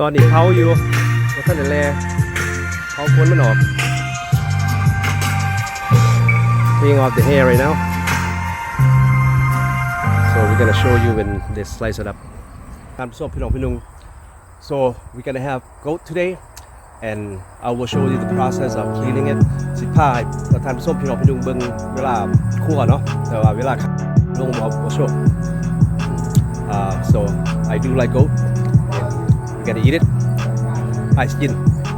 ตอนนี้เผาอยู่ก็ท่านแลเผาคนมันออก Cleaning off the hair right now so we're gonna show you when they slice it up ท่านผู้ชมพี่น้องพี่นุ่ง so we're gonna have goat today and I will show you the process of cleaning it สิพาให้ท่านผู้ชมพี่น้องพี่นุ่งเบิ่งเวลาคั่วเนาะแต่ว่าเวลาลงบ่โชว์so I do like goat we're gonna eat it I skin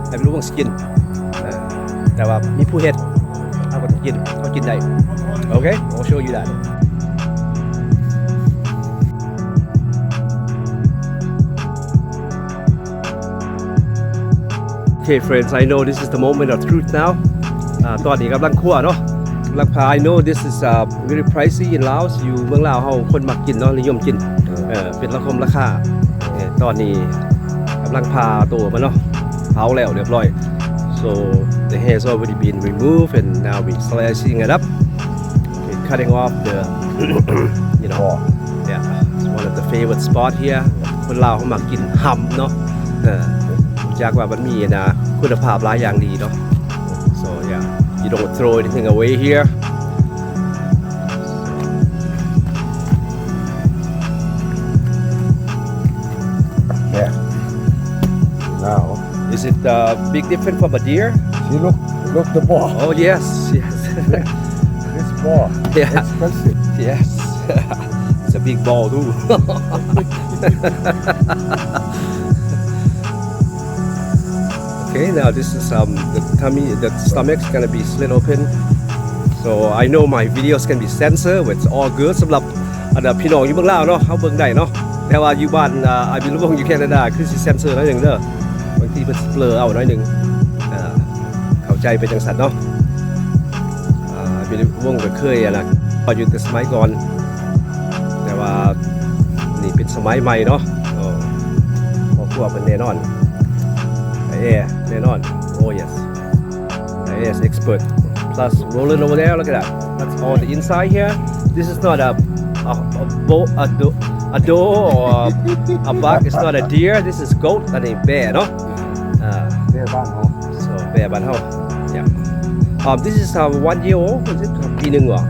แต่ไม่รู้ว่า skin แต่ว่ามีผู้เฮ็ดเขาก็ต้องกินเขากินได้โอเค I'll show you that Okay friends I know this is the moment of truth now ตอนนี้กำลังคั่วเนาะกำลังพา I know this is very pricey in Laos อยู่เมืองลาวเฮาคนมักกินเนาะนิยมกินเป็นราคาตอนนี้กำลังพาตัวมันเนาะเผาแล้วเรียบร้อย so the hair has already been removed and now we slicing it up okay, cutting off the you know yeah it's one of the favorite spot here คนลาวเขามักกินหำเนาะจากว่ามันมีนะคุณภาพหลายอย่างดีเนาะ so yeah you don't throw anything away here yeah now is it big difference from a deer see look the ball oh yes this ball yeah expensive yes it's a big ball too okay now this is the tummy the stomach's gonna be slit open so I know my videos can be censored but it's all good สำหรับพี่น้องอยู่เมืองลาวเนาะเขาเบิ่งได้เนาะแต่ว่าอยู่บ้านI believe Vongอยู่แคนาดาคือสิเซนเซอร์น้อยหนึ่งเด้อบางทีมันเบลอเอาน้อยหนึ่งเข้าใจเป็นจังสันเนาะI believe Vongก็เคยนะพออยู่แต่สมัยก่อนแต่ว่านี่เป็นสมัยใหม่เนาะพอครัวเป็นแน่นอนแน่นอน oh yes yes expert plus rolling over there look at that that's all the inside here this is not a doe or a buck it's not a deer this is goat อันนี้แบะเนาะbear บ้านเขา so แบะบ้านเฮา yeah this is 1 year old is it ปีหนึ่งเหรอ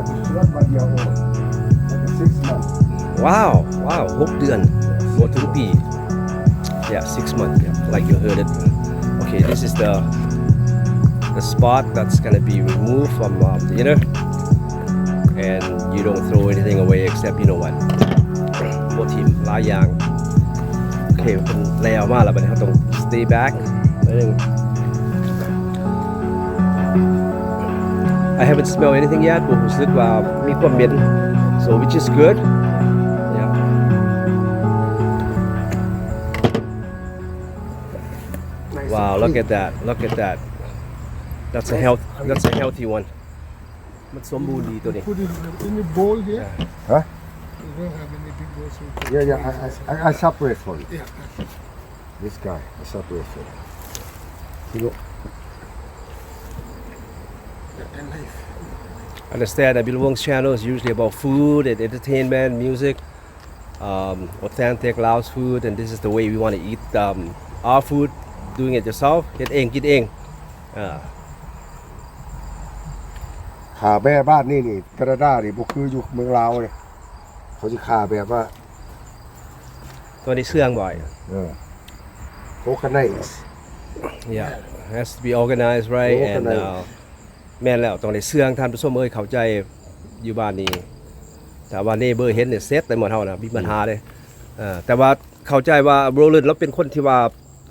this is not 1 year old like 6 months wow 6 เดือนหมดถึงปี yeah 6 months yeah like you heard it okay this is the spot that's gonna be removed from the inner and you don't throw anything away except you know what โปรตีนหลายอย่างโอเคเป็นแล้วมาแล้วบัดนี้เราต้อง stay back นิดนึง I haven't smelled anything yet ผมรู้สึกว่ามีความเหม็น so which is good yeah wow look at that that's a healthy one มันสมบูรณ์ดีตัวนี้ Put it in the bowl here. huh You don't have any big bowls. yeah I separate for you Yeah. this guy I separate for you see look And knife. Understand that Bill Vong's channel is usually about food and entertainment, music, authentic Laos food, and this is the way we want to eat our food. Doing it yourself, เฮ็ดเองกินเอง ขาแม่บ้านนี่แคนาดานี่บ่คืออยู่เมืองลาวเลยเขาสิขาแบบว่า ตัวนี้เชื่องบ่อย organize yeah has to be organized right and แม่นแล้วต้องได้เชื่องท่านผู้ชมเอ้ยเข้าใจอยู่บ้านนี้แต่ว่าเนเบอร์เห็นเนี่ยเซตแต่หมดเฮานะมีปัญหาเลยแต่ว่าเข้าใจว่าโรเลนเราเป็นคนที่ว่า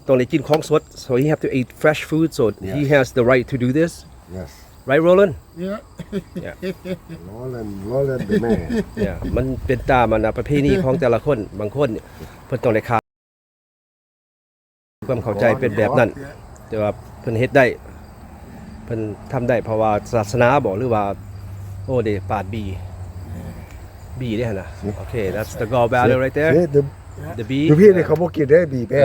ต้องได้กินของสด so he have to eat fresh food so he has the right to do this yes right Roland Yeah. Roland the man เนี่ยมันเป็นตามมันประเพณีของแต่ละคนบางคนเพิ่นต้องได้ค่าความเข้าใจเป็นแบบนั้นแต่ว่าเพิ่นเฮ็ดได้เพิ่นทำได้เพราะว่าศาสนาบอกหรือว่าโอ้เดปาดบีได้หั่นน่ะโอเค that's the gallbladder right there the bee ดูพี่นี่เขาบ่กินได้บีแบ้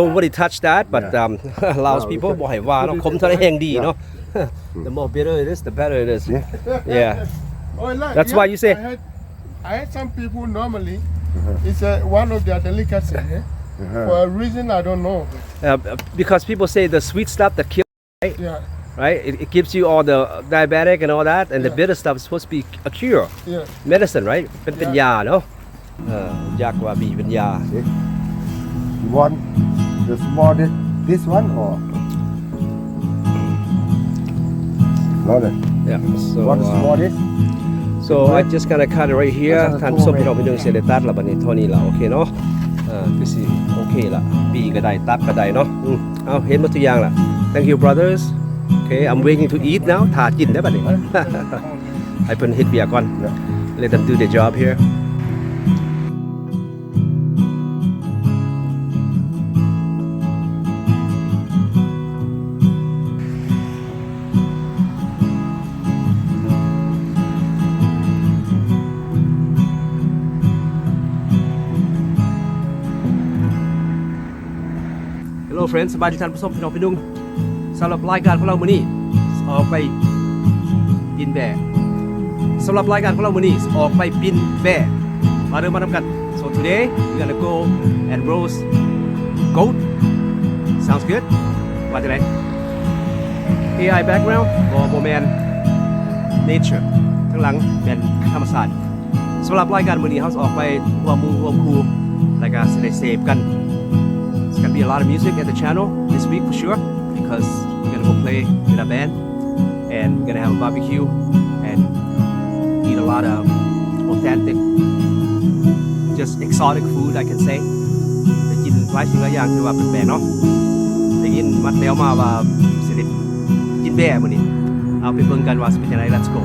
nobody touch that but Laos people บ่ให้ว่าเนาะคมเท่าไหร่แห่งดีเนาะthe more bitter it is the better it is yeah Oh, like, That's why you say- I had some people normally, it's one of their delicacies. For a reason I don't know. Because people say the sweet stuff that kills, Yeah, right? It gives you all the diabetic and all that, and the Yeah. bitter stuff is supposed to be a cure, yeah. medicine, right? เป็นยาเนาะยากว่าบีเป็นยา You want the small this one or not? Yeah. So What is small this? so I just gonna cut it right here แล้วก็ ท่านผู้ชมพี่น้องพี่น้องเสร็จตัดแล้วบัดนี้เท่านี้ละโอเคเนาะคือสิโอเคละบีก็ได้ตัดก็ได้เนาะเอาเห็นหมดทุกอย่างละ Thank you brothers Okay I'm waiting to eat now ถ่ากินได้บัดนี้ ให้เพิ่นเฮ็ดเบียร์ก่อน Let them do their job here Hello friends สบายดีท่านผู้ชมพี่น้องพี่นุ่งสำหรับรายการของเรามื้อนี้ออกไปบินแบกสำหรับรายการของเรามื้อนี้ออกไปบินแบกมาเริ่มมาทำกัน So today we're gonna go and roast goat Sounds good ว่าจะไหน AI background บ่แมน nature ทั้งหลังเป็นธรรมชาติสำหรับรายการมื้อนี้เราจะออกไปรวมหมู่รวมครูรายการสิได้เสพกันIt's gonna be a lot of music at the channel this week for sure because we're gonna go play with our band and we're gonna have a barbecue and eat a lot of authentic just exotic food I can say ได้กินหลายสิ่งหลายอย่างที่ว่าเป็นแปลกเนาะได้ยินมัดแล้วมาว่าสิได้กินแบ่มื้อนี้เอาไปเบิ่งกันว่าสิเป็นจังได Let's go